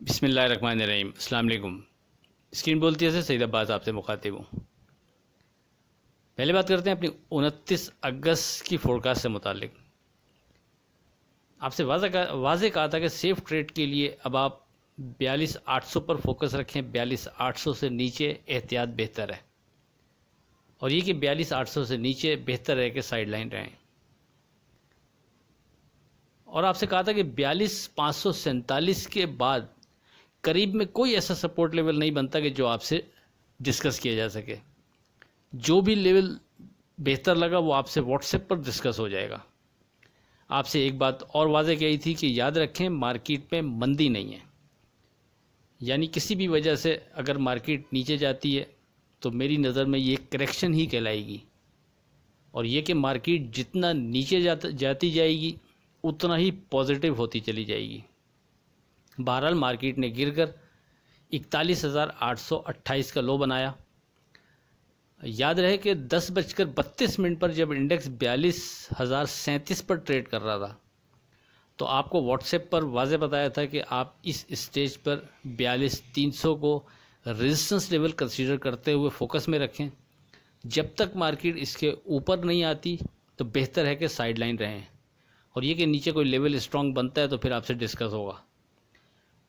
बिस्मिल्लाहिर्रहमानिर्रहीम। अस्सलाम वालेकुम। स्क्रीन बोलती है सईद अब्बास आपसे मुखातिब हूँ। पहले बात करते हैं अपनी 29 अगस्त की फोरकास्ट से मुतालिक। आपसे वाज़े कहा था कि सेफ़ ट्रेड के लिए अब आप 42,800 पर फोकस रखें। 42,800 से नीचे एहतियात बेहतर है, और ये कि 42,800 से नीचे बेहतर है कि साइड लाइन रहें। और आपसे कहा था कि 42,547 के बाद करीब में कोई ऐसा सपोर्ट लेवल नहीं बनता कि जो आपसे डिस्कस किया जा सके। जो भी लेवल बेहतर लगा वो आपसे व्हाट्सएप पर डिस्कस हो जाएगा। आपसे एक बात और वाज़े कही थी कि याद रखें, मार्केट में मंदी नहीं है, यानी किसी भी वजह से अगर मार्केट नीचे जाती है तो मेरी नज़र में ये करेक्शन ही कहलाएगी, और ये कि मार्केट जितना नीचे जाती जाएगी उतना ही पॉजिटिव होती चली जाएगी। बहरहाल मार्केट ने गिरकर 41,828 का लो बनाया। याद रहे कि 10:32 पर जब इंडेक्स 42,037 पर ट्रेड कर रहा था तो आपको व्हाट्सएप पर वाज़े बताया था कि आप इस स्टेज पर 42,300 को रेजिस्टेंस लेवल कंसीडर करते हुए फोकस में रखें। जब तक मार्केट इसके ऊपर नहीं आती तो बेहतर है कि साइड लाइन रहें, और ये कि नीचे कोई लेवल स्ट्रॉन्ग बनता है तो फिर आपसे डिस्कस होगा।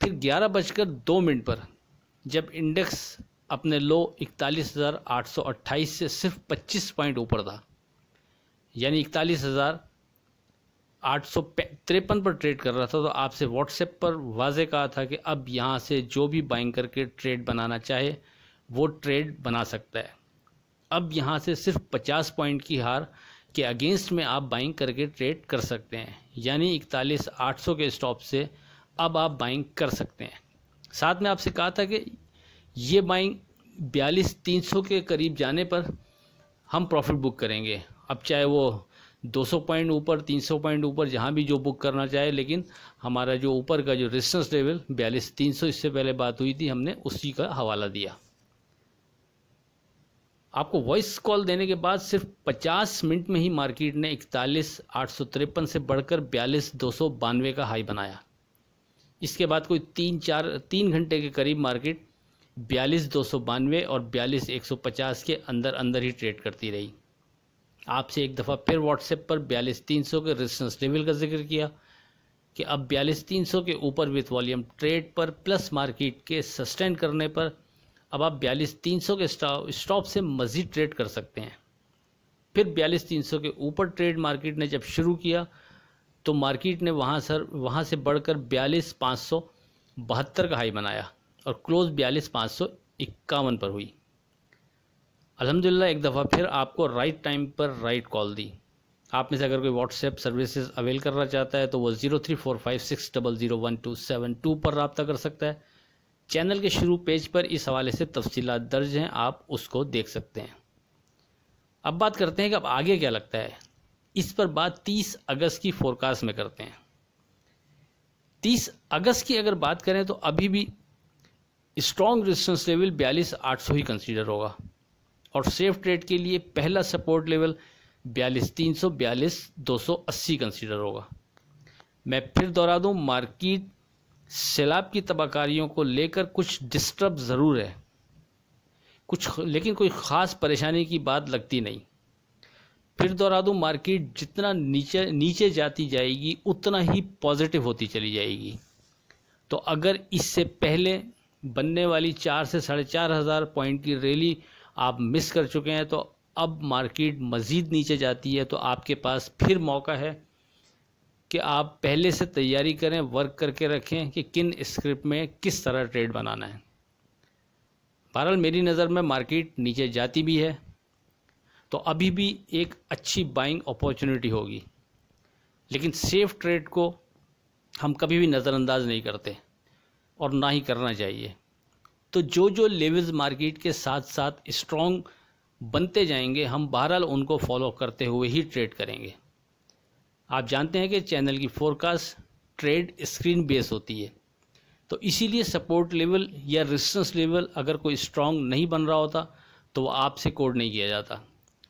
फिर 11:02 पर जब इंडेक्स अपने लो 41,828 से सिर्फ 25 पॉइंट ऊपर था, यानी 41,853 पर ट्रेड कर रहा था, तो आपसे व्हाट्सएप पर वाज़े कहा था कि अब यहाँ से जो भी बाइंग करके ट्रेड बनाना चाहे वो ट्रेड बना सकता है। अब यहाँ से सिर्फ 50 पॉइंट की हार के अगेंस्ट में आप बाइंग करके ट्रेड कर सकते हैं, यानी 41,800 के स्टॉप से अब आप बाइंग कर सकते हैं। साथ में आपसे कहा था कि ये बाइंग 42,300 के करीब जाने पर हम प्रॉफिट बुक करेंगे। अब चाहे वो 200 पॉइंट ऊपर, 300 पॉइंट ऊपर, जहाँ भी जो बुक करना चाहे, लेकिन हमारा जो ऊपर का जो रेजिस्टेंस लेवल 42,300 इससे पहले बात हुई थी, हमने उसी का हवाला दिया। आपको वॉइस कॉल देने के बाद सिर्फ 50 मिनट में ही मार्केट ने 41,853 से बढ़कर 42,292 का हाई बनाया। इसके बाद कोई 3 घंटे के करीब मार्केट 42,292 और 42,150 के अंदर अंदर ही ट्रेड करती रही। आपसे एक दफ़ा फिर व्हाट्सएप पर 42,300 के रेजिस्टेंस लेवल का जिक्र किया कि अब 42,300 के ऊपर विथ वॉल्यूम ट्रेड पर प्लस मार्केट के सस्टेन करने पर अब आप 42,300 के स्टॉप से मज़ीद ट्रेड कर सकते हैं। फिर 42,300 के ऊपर ट्रेड मार्केट ने जब शुरू किया तो मार्केट ने वहाँ से बढ़कर 42,572 का हाई बनाया और क्लोज 42,551 पर हुई। अल्हम्दुलिल्लाह एक दफ़ा फिर आपको राइट टाइम पर राइट कॉल दी। आप में से अगर कोई व्हाट्सएप सर्विसेज अवेल करना चाहता है तो वो 0345600127 पर रब्ता कर सकता है। चैनल के शुरू पेज पर इस हवाले से तफसीलात दर्ज हैं, आप उसको देख सकते हैं। अब बात करते हैं कि अब आगे क्या लगता है। इस पर बात 30 अगस्त की फोरकास्ट में करते हैं। 30 अगस्त की अगर बात करें तो अभी भी स्ट्रॉन्ग रेजिस्टेंस लेवल 42,800 ही कंसीडर होगा, और सेफ ट्रेड के लिए पहला सपोर्ट लेवल 42,300 42,280 कंसीडर होगा। मैं फिर दोहरा दूं, मार्केट सैलाब की तबाकारियों को लेकर कुछ डिस्टर्ब ज़रूर है, लेकिन कोई ख़ास परेशानी की बात लगती नहीं। फिर दोहरा दूं, मार्केट जितना नीचे जाती जाएगी उतना ही पॉजिटिव होती चली जाएगी। तो अगर इससे पहले बनने वाली 4 से 4,500 पॉइंट की रैली आप मिस कर चुके हैं, तो अब मार्केट मज़ीद नीचे जाती है तो आपके पास फिर मौका है कि आप पहले से तैयारी करें, वर्क करके रखें कि किन स्क्रिप्ट में किस तरह ट्रेड बनाना है। बहरहाल मेरी नज़र में मार्केट नीचे जाती भी है तो अभी भी एक अच्छी बाइंग अपॉर्चुनिटी होगी, लेकिन सेफ ट्रेड को हम कभी भी नज़रअंदाज नहीं करते और ना ही करना चाहिए। तो जो लेवल्स मार्केट के साथ साथ स्ट्रॉन्ग बनते जाएंगे, हम बहरहाल उनको फॉलो करते हुए ही ट्रेड करेंगे। आप जानते हैं कि चैनल की फोरकास्ट ट्रेड स्क्रीन बेस होती है, तो इसीलिए सपोर्ट लेवल या रेजिस्टेंस लेवल अगर कोई स्ट्रॉन्ग नहीं बन रहा होता तो वो आपसे कोड नहीं किया जाता,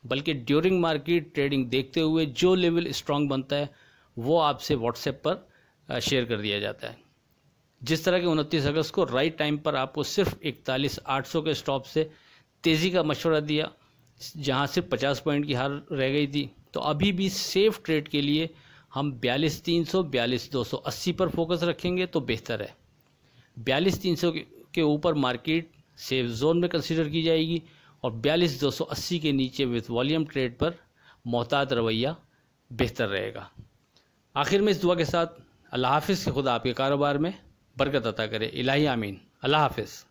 बल्कि ड्यूरिंग मार्केट ट्रेडिंग देखते हुए जो लेवल स्ट्रॉन्ग बनता है वो आपसे व्हाट्सएप पर शेयर कर दिया जाता है। जिस तरह के 29 अगस्त को राइट टाइम पर आपको सिर्फ 41,800 के स्टॉप से तेज़ी का मशवरा दिया, जहां सिर्फ 50 पॉइंट की हार रह गई थी, तो अभी भी सेफ ट्रेड के लिए हम 42,300 42,280 पर फोकस रखेंगे तो बेहतर है। 42,300 के ऊपर मार्केट सेफ जोन में कंसीडर की जाएगी और 42,280 के नीचे विथ वॉल्यूम ट्रेड पर मोहतात रवैया बेहतर रहेगा। आखिर में इस दुआ के साथ अल्लाह हाफिज़, खुदा आपके कारोबार में बरकत अता करे। इलाही आमीन। अल्लाह हाफिज़।